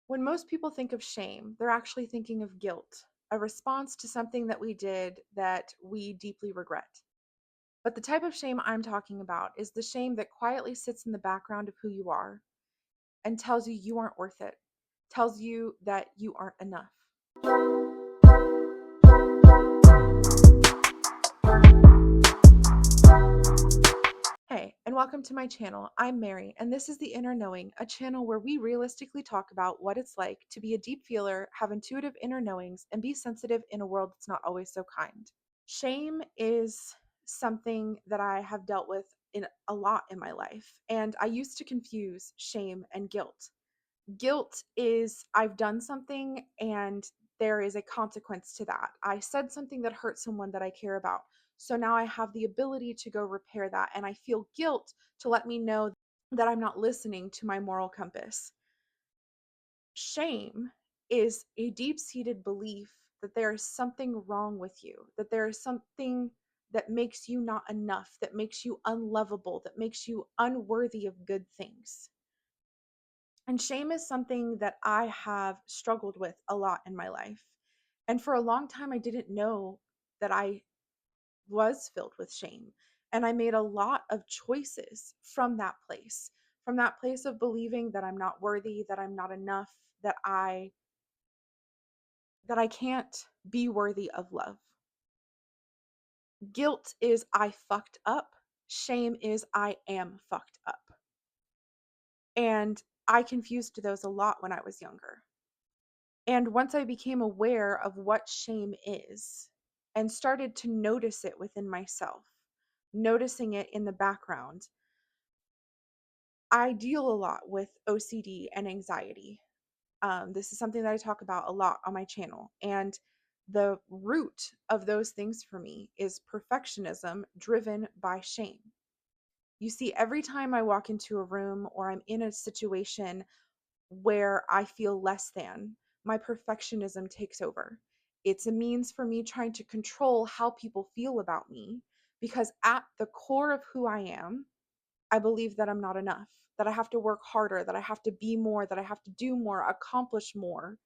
When most people think of shame, they're actually thinking of guilt, a response to something that we did that we deeply regret. But the type of shame I'm talking about is the shame that quietly sits in the background of who you are and tells you you aren't worth it, tells you that you aren't enough. Hey, and welcome to my channel. I'm Mary, and this is The Inner Knowing, a channel where we realistically talk about what it's like to be a deep feeler, have intuitive inner knowings, and be sensitive in a world that's not always so kind. Shame is something that I have dealt with in a lot in my life, and I used to confuse shame and guilt. Guilt is I've done something and there is a consequence to that. I said something that hurt someone that I care about. So now I have the ability to go repair that. And I feel guilt to let me know that I'm not listening to my moral compass. Shame is a deep seated belief that there is something wrong with you, that there is something that makes you not enough, that makes you unlovable, that makes you unworthy of good things. And shame is something that I have struggled with a lot in my life. And for a long time, I didn't know that I was filled with shame. And I made a lot of choices from that place of believing that I'm not worthy, that I'm not enough, that I can't be worthy of love. Guilt is I fucked up. Shame is I am fucked up. And I confused those a lot when I was younger. And once I became aware of what shame is and started to notice it within myself, noticing it in the background, I deal a lot with OCD and anxiety. This is something that I talk about a lot on my channel. And the root of those things for me is perfectionism driven by shame. You see, every time I walk into a room or I'm in a situation where I feel less than, my perfectionism takes over. It's a means for me trying to control how people feel about me because at the core of who I am, I believe that I'm not enough, that I have to work harder, that I have to be more, that I have to do more, accomplish more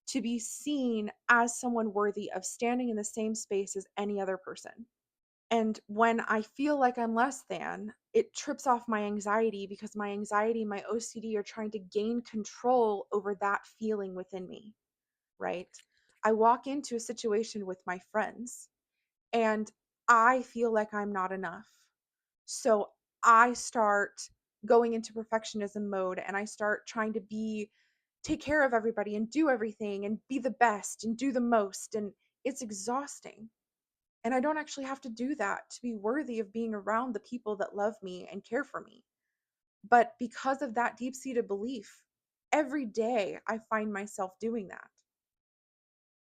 to be seen as someone worthy of standing in the same space as any other person. And when I feel like I'm less than, it trips off my anxiety because my anxiety, my OCD are trying to gain control over that feeling within me, right? I walk into a situation with my friends and I feel like I'm not enough. So I start going into perfectionism mode and I start trying to take care of everybody and do everything and be the best and do the most. And it's exhausting. And I don't actually have to do that to be worthy of being around the people that love me and care for me. But because of that deep seated belief, every day I find myself doing that.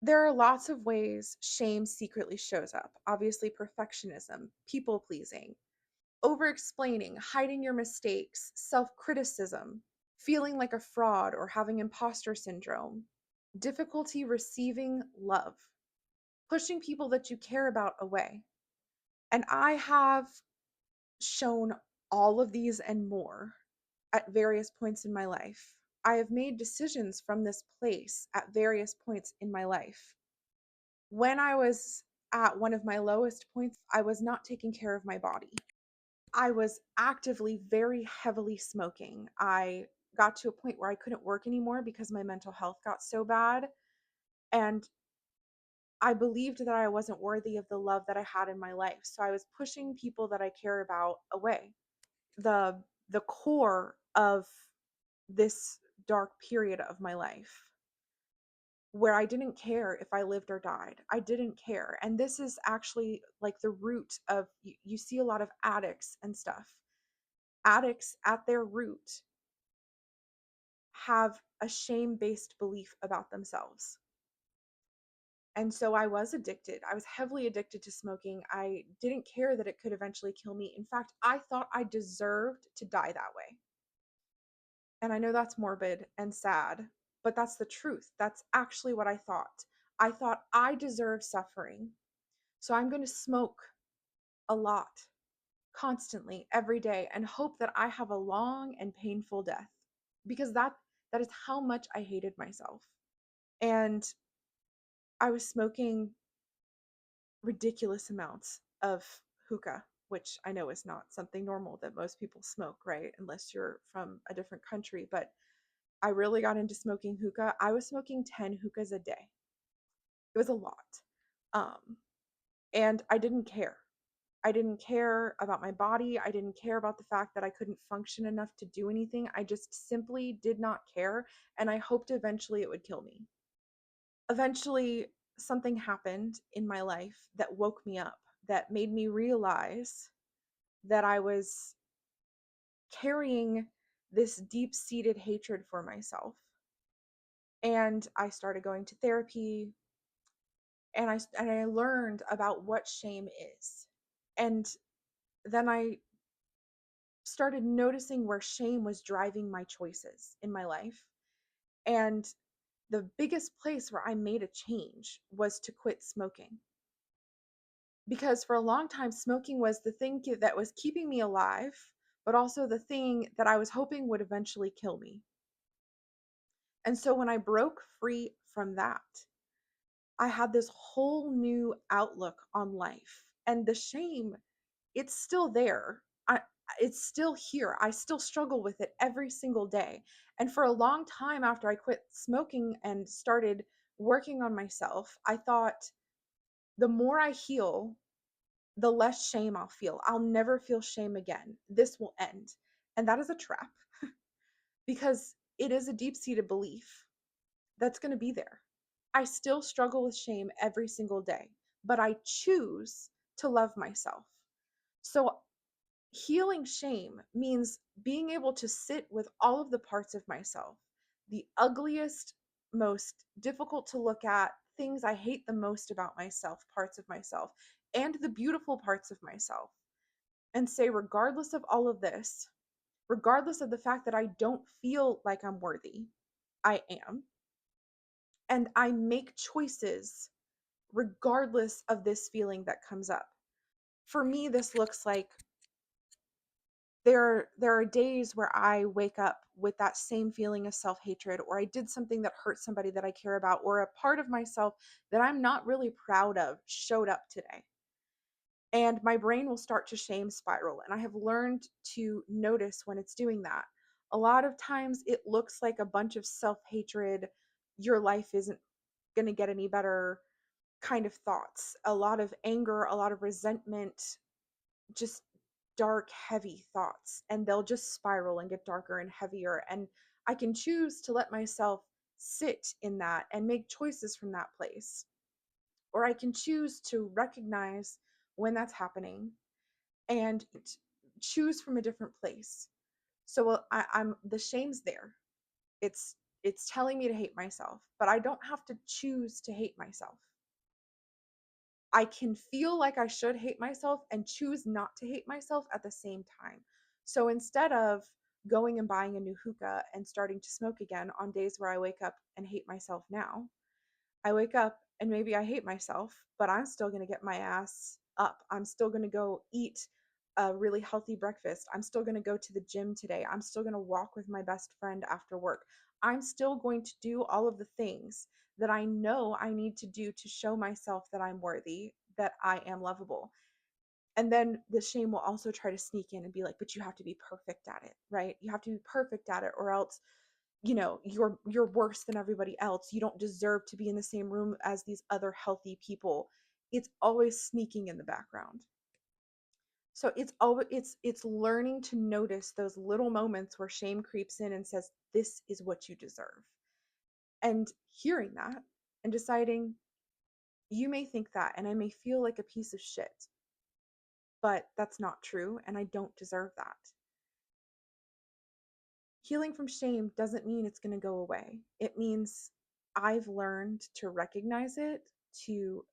There are lots of ways shame secretly shows up. Obviously, perfectionism, people pleasing, over explaining, hiding your mistakes, self criticism, feeling like a fraud or having imposter syndrome, difficulty receiving love, pushing people that you care about away. And I have shown all of these and more at various points in my life. I have made decisions from this place at various points in my life. When I was at one of my lowest points, I was not taking care of my body. I was actively very heavily smoking. I got to a point where I couldn't work anymore because my mental health got so bad. And I believed that I wasn't worthy of the love that I had in my life. So I was pushing people that I care about away. The core of this dark period of my life where I didn't care if I lived or died. I didn't care. And this is actually like the root of you see a lot of addicts and stuff. Addicts at their root have a shame-based belief about themselves. And so I was addicted. I was heavily addicted to smoking. I didn't care that it could eventually kill me. In fact, I thought I deserved to die that way. And I know that's morbid and sad, but that's the truth. That's actually what I thought. I thought I deserve suffering. So I'm going to smoke a lot, constantly, every day, and hope that I have a long and painful death. Because That is how much I hated myself. And I was smoking ridiculous amounts of hookah, which I know is not something normal that most people smoke, right? Unless you're from a different country. But I really got into smoking hookah. I was smoking 10 hookahs a day. It was a lot. Um, and I didn't care. I didn't care about my body. I didn't care about the fact that I couldn't function enough to do anything. I just simply did not care. And I hoped eventually it would kill me. Eventually, something happened in my life that woke me up, that made me realize that I was carrying this deep seated hatred for myself. And I started going to therapy, and I learned about what shame is. And then I started noticing where shame was driving my choices in my life. And the biggest place where I made a change was to quit smoking. Because for a long time, smoking was the thing that was keeping me alive, but also the thing that I was hoping would eventually kill me. And so when I broke free from that, I had this whole new outlook on life. And the shame, it's still there. It's still here. I still struggle with it every single day. And for a long time after I quit smoking and started working on myself, I thought the more I heal, the less shame I'll feel. I'll never feel shame again. This will end. And that is a trap because it is a deep seated belief that's going to be there. I still struggle with shame every single day, but I choose to love myself. So healing shame means being able to sit with all of the parts of myself, the ugliest, most difficult to look at, things I hate the most about myself, parts of myself, and the beautiful parts of myself, and say, regardless of all of this, regardless of the fact that I don't feel like I'm worthy, I am. And I make choices regardless of this feeling that comes up. For me, this looks like there are days where I wake up with that same feeling of self-hatred, or I did something that hurt somebody that I care about, or a part of myself that I'm not really proud of showed up today. And my brain will start to shame spiral, and I have learned to notice when it's doing that. A lot of times it looks like a bunch of self-hatred, your life isn't going to get any better kind of thoughts, a lot of anger, a lot of resentment, just dark, heavy thoughts, and they'll just spiral and get darker and heavier. And I can choose to let myself sit in that and make choices from that place. Or I can choose to recognize when that's happening and choose from a different place. So I'm the shame's there. It's it's telling me to hate myself, but I don't have to choose to hate myself. I can feel like I should hate myself and choose not to hate myself at the same time. So instead of going and buying a new hookah and starting to smoke again on days where I wake up and hate myself now, I wake up and maybe I hate myself, but I'm still going to get my ass up. I'm still going to go eat a really healthy breakfast. I'm still going to go to the gym today. I'm still going to walk with my best friend after work. I'm still going to do all of the things that I know I need to do to show myself that I'm worthy, that I am lovable. And then the shame will also try to sneak in and be like, but you have to be perfect at it, right? You have to be perfect at it, or else you're worse than everybody else. You don't deserve to be in the same room as these other healthy people. It's always sneaking in the background. So it's learning to notice those little moments where shame creeps in and says, this is what you deserve, and hearing that and deciding, you may think that and I may feel like a piece of shit, but that's not true and I don't deserve that. Healing from shame doesn't mean it's going to go away. It means I've learned to recognize it, to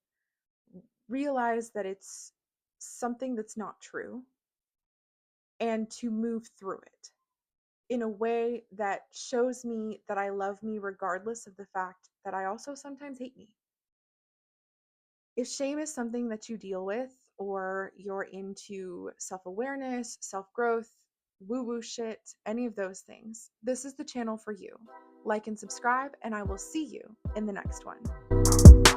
realize that it's something that's not true, and to move through it in a way that shows me that I love me regardless of the fact that I also sometimes hate me. If shame is something that you deal with, or you're into self awareness, self growth, woo woo shit, any of those things, this is the channel for you. Like and subscribe, and I will see you in the next one.